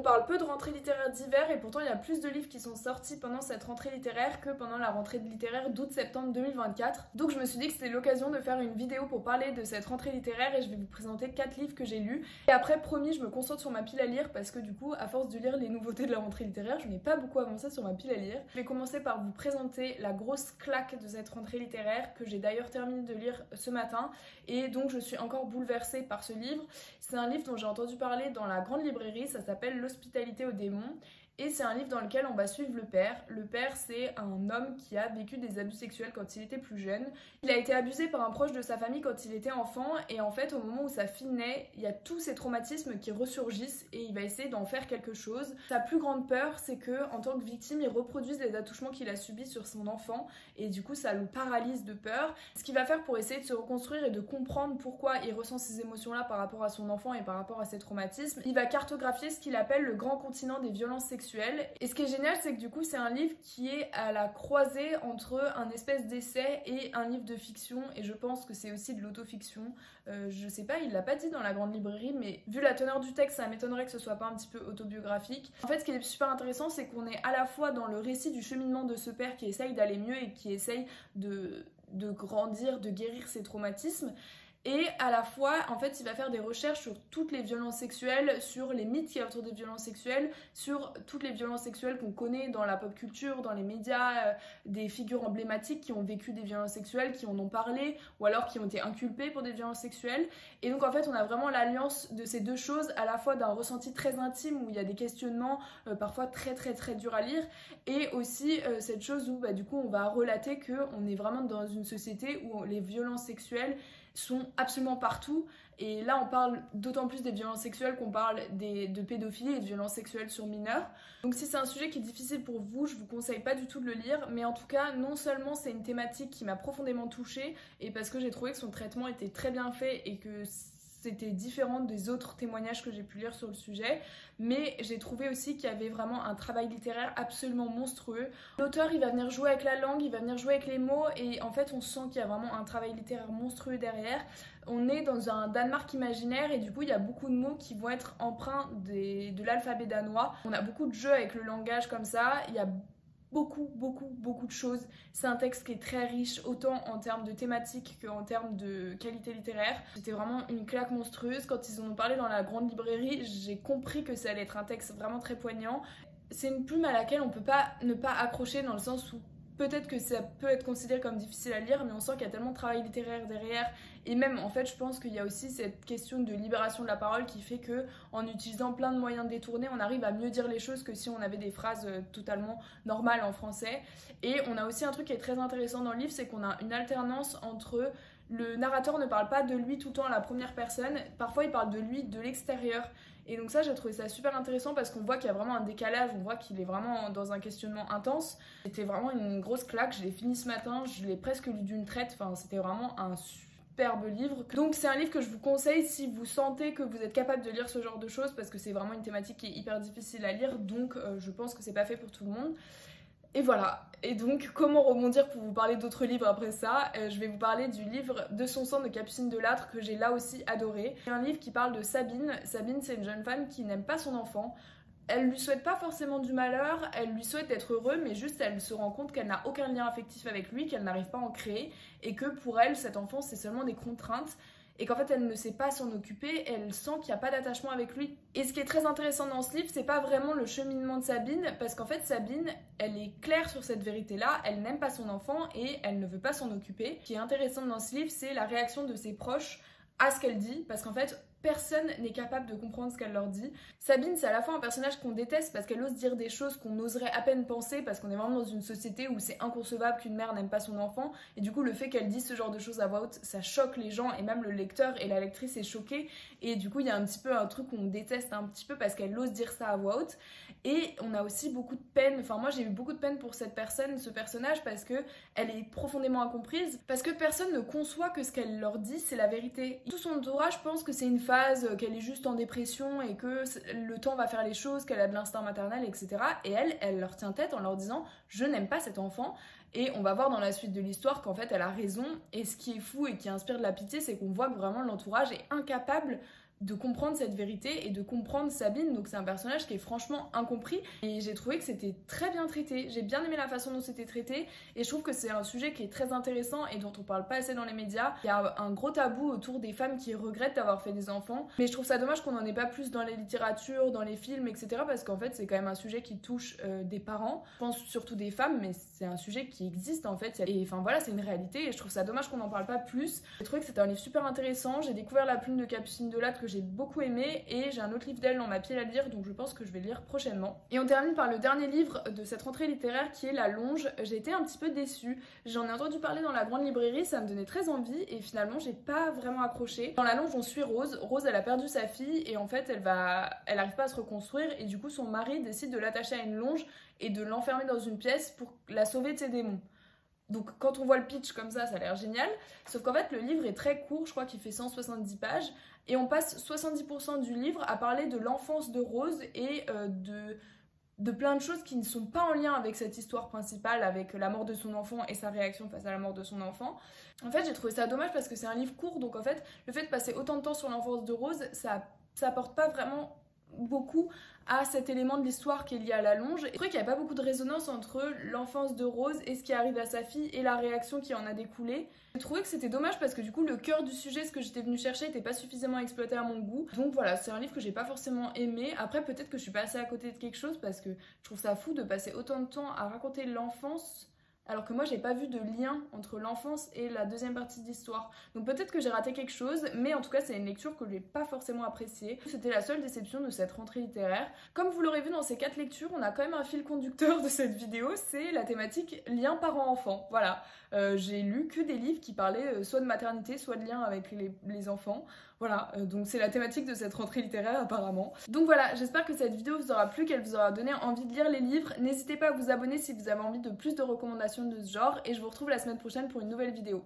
On parle peu de rentrée littéraire d'hiver et pourtant il y a plus de livres qui sont sortis pendant cette rentrée littéraire que pendant la rentrée littéraire d'août-septembre 2024. Donc je me suis dit que c'était l'occasion de faire une vidéo pour parler de cette rentrée littéraire et je vais vous présenter 4 livres que j'ai lus. Et après, promis, je me concentre sur ma pile à lire parce que du coup, à force de lire les nouveautés de la rentrée littéraire, je n'ai pas beaucoup avancé sur ma pile à lire. Je vais commencer par vous présenter la grosse claque de cette rentrée littéraire que j'ai d'ailleurs terminé de lire ce matin et donc je suis encore bouleversée par ce livre. C'est un livre dont j'ai entendu parler dans la grande librairie, ça s'appelle L'Hospitalité aux démons. Et c'est un livre dans lequel on va suivre le père. Le père, c'est un homme qui a vécu des abus sexuels quand il était plus jeune. Il a été abusé par un proche de sa famille quand il était enfant et en fait, au moment où sa fille naît, il y a tous ces traumatismes qui ressurgissent et il va essayer d'en faire quelque chose. Sa plus grande peur, c'est que en tant que victime, il reproduise les attouchements qu'il a subis sur son enfant et du coup, ça le paralyse de peur. Ce qu'il va faire pour essayer de se reconstruire et de comprendre pourquoi il ressent ces émotions-là par rapport à son enfant et par rapport à ses traumatismes, il va cartographier ce qu'il appelle le grand continent des violences sexuelles. Et ce qui est génial, c'est que du coup, c'est un livre qui est à la croisée entre un espèce d'essai et un livre de fiction. Et je pense que c'est aussi de l'autofiction. Je sais pas, il l'a pas dit dans la grande librairie, mais vu la teneur du texte, ça m'étonnerait que ce soit pas un petit peu autobiographique. En fait, ce qui est super intéressant, c'est qu'on est à la fois dans le récit du cheminement de ce père qui essaye d'aller mieux et qui essaye de grandir, de guérir ses traumatismes. Et à la fois, en fait, il va faire des recherches sur toutes les violences sexuelles, sur les mythes qu'il y a autour des violences sexuelles, sur toutes les violences sexuelles qu'on connaît dans la pop culture, dans les médias, des figures emblématiques qui ont vécu des violences sexuelles, qui en ont parlé, ou alors qui ont été inculpées pour des violences sexuelles. Et donc, en fait, on a vraiment l'alliance de ces deux choses, à la fois d'un ressenti très intime, où il y a des questionnements parfois très durs à lire, et aussi cette chose où, du coup, on va relater qu'on est vraiment dans une société où les violences sexuelles sont absolument partout et là on parle d'autant plus des violences sexuelles qu'on parle de pédophilie et de violences sexuelles sur mineurs. Donc si c'est un sujet qui est difficile pour vous, je vous conseille pas du tout de le lire, mais en tout cas non seulement c'est une thématique qui m'a profondément touchée et parce que j'ai trouvé que son traitement était très bien fait et que c'était différent des autres témoignages que j'ai pu lire sur le sujet, mais j'ai trouvé aussi qu'il y avait vraiment un travail littéraire absolument monstrueux. L'auteur, il va venir jouer avec la langue, il va venir jouer avec les mots, et en fait on sent qu'il y a vraiment un travail littéraire monstrueux derrière. On est dans un Danemark imaginaire et du coup il y a beaucoup de mots qui vont être empreints de l'alphabet danois. On a beaucoup de jeux avec le langage comme ça, il y a beaucoup de choses. C'est un texte qui est très riche, autant en termes de thématique qu'en termes de qualité littéraire. C'était vraiment une claque monstrueuse. Quand ils en ont parlé dans la grande librairie, j'ai compris que ça allait être un texte vraiment très poignant. C'est une plume à laquelle on peut pas ne pas accrocher dans le sens où peut-être que ça peut être considéré comme difficile à lire, mais on sent qu'il y a tellement de travail littéraire derrière. Et même, en fait, je pense qu'il y a aussi cette question de libération de la parole qui fait que, en utilisant plein de moyens détournés, on arrive à mieux dire les choses que si on avait des phrases totalement normales en français. Et on a aussi un truc qui est très intéressant dans le livre, c'est qu'on a une alternance entre le narrateur ne parle pas de lui tout le temps à la première personne, parfois il parle de lui de l'extérieur. Et donc ça, j'ai trouvé ça super intéressant parce qu'on voit qu'il y a vraiment un décalage, on voit qu'il est vraiment dans un questionnement intense. C'était vraiment une grosse claque, je l'ai fini ce matin, je l'ai presque lu d'une traite, enfin c'était vraiment un superbe livre. Donc c'est un livre que je vous conseille si vous sentez que vous êtes capable de lire ce genre de choses parce que c'est vraiment une thématique qui est hyper difficile à lire, donc je pense que c'est pas fait pour tout le monde. Et voilà, et donc comment rebondir pour vous parler d'autres livres après ça, je vais vous parler du livre De son sang de Capucine Delattre que j'ai là aussi adoré. C'est un livre qui parle de Sabine. Sabine, c'est une jeune femme qui n'aime pas son enfant. Elle lui souhaite pas forcément du malheur, elle lui souhaite d'être heureux, mais juste elle se rend compte qu'elle n'a aucun lien affectif avec lui, qu'elle n'arrive pas à en créer, et que pour elle, cet enfant, c'est seulement des contraintes. Et qu'en fait elle ne sait pas s'en occuper, elle sent qu'il n'y a pas d'attachement avec lui. Et ce qui est très intéressant dans ce livre, c'est pas vraiment le cheminement de Sabine, parce qu'en fait Sabine, elle est claire sur cette vérité-là, elle n'aime pas son enfant et elle ne veut pas s'en occuper. Ce qui est intéressant dans ce livre, c'est la réaction de ses proches à ce qu'elle dit, parce qu'en fait personne n'est capable de comprendre ce qu'elle leur dit. Sabine, c'est à la fois un personnage qu'on déteste parce qu'elle ose dire des choses qu'on oserait à peine penser parce qu'on est vraiment dans une société où c'est inconcevable qu'une mère n'aime pas son enfant et du coup le fait qu'elle dise ce genre de choses à voix haute, ça choque les gens et même le lecteur et la lectrice est choquée et du coup il y a un petit peu un truc qu'on déteste un petit peu parce qu'elle ose dire ça à voix haute et on a aussi beaucoup de peine, enfin moi j'ai eu beaucoup de peine pour cette personne, ce personnage parce que elle est profondément incomprise, parce que personne ne conçoit que ce qu'elle leur dit c'est la vérité. Tout son entourage pense que c'est une qu'elle est juste en dépression et que le temps va faire les choses, qu'elle a de l'instinct maternel, etc. Et elle leur tient tête en leur disant « je n'aime pas cet enfant ». Et on va voir dans la suite de l'histoire qu'en fait elle a raison. Et ce qui est fou et qui inspire de la pitié, c'est qu'on voit que vraiment l'entourage est incapable de comprendre cette vérité et de comprendre Sabine. Donc c'est un personnage qui est franchement incompris et j'ai trouvé que c'était très bien traité. J'ai bien aimé la façon dont c'était traité et je trouve que c'est un sujet qui est très intéressant et dont on parle pas assez dans les médias. Il y a un gros tabou autour des femmes qui regrettent d'avoir fait des enfants, mais je trouve ça dommage qu'on en ait pas plus dans les littératures, dans les films, etc. parce qu'en fait c'est quand même un sujet qui touche des parents, je pense surtout des femmes, mais c'est un sujet qui existe en fait et enfin voilà, c'est une réalité et je trouve ça dommage qu'on en parle pas plus. J'ai trouvé que c'était un livre super intéressant. J'ai découvert La Plume de Capucine Delatte que j'ai beaucoup aimé et j'ai un autre livre d'elle dans ma pile à lire, donc je pense que je vais le lire prochainement. Et on termine par le dernier livre de cette rentrée littéraire qui est La Longe. J'ai été un petit peu déçue, j'en ai entendu parler dans la grande librairie, ça me donnait très envie et finalement j'ai pas vraiment accroché. Dans La Longe on suit Rose. Rose elle a perdu sa fille et en fait elle arrive pas à se reconstruire et du coup son mari décide de l'attacher à une longe et de l'enfermer dans une pièce pour la sauver de ses démons. Donc quand on voit le pitch comme ça a l'air génial, sauf qu'en fait le livre est très court, je crois qu'il fait 170 pages, et on passe 70% du livre à parler de l'enfance de Rose et de plein de choses qui ne sont pas en lien avec cette histoire principale, avec la mort de son enfant et sa réaction face à la mort de son enfant. En fait j'ai trouvé ça dommage parce que c'est un livre court, donc en fait le fait de passer autant de temps sur l'enfance de Rose, ça apporte pas vraiment beaucoup à cet élément de l'histoire qui est lié à la longe. Je trouvais qu'il n'y avait pas beaucoup de résonance entre l'enfance de Rose et ce qui arrive à sa fille et la réaction qui en a découlé. J'ai trouvé que c'était dommage parce que du coup le cœur du sujet, ce que j'étais venue chercher, n'était pas suffisamment exploité à mon goût. Donc voilà, c'est un livre que j'ai pas forcément aimé. Après peut-être que je suis passée à côté de quelque chose parce que je trouve ça fou de passer autant de temps à raconter l'enfance alors que moi j'ai pas vu de lien entre l'enfance et la deuxième partie de l'histoire. Donc peut-être que j'ai raté quelque chose, mais en tout cas c'est une lecture que j'ai pas forcément appréciée. C'était la seule déception de cette rentrée littéraire. Comme vous l'aurez vu dans ces 4 lectures, on a quand même un fil conducteur de cette vidéo, c'est la thématique lien parent-enfant. Voilà, j'ai lu que des livres qui parlaient soit de maternité, soit de lien avec les enfants. Voilà, donc c'est la thématique de cette rentrée littéraire apparemment. Donc voilà, j'espère que cette vidéo vous aura plu, qu'elle vous aura donné envie de lire les livres. N'hésitez pas à vous abonner si vous avez envie de plus de recommandations de ce genre et je vous retrouve la semaine prochaine pour une nouvelle vidéo.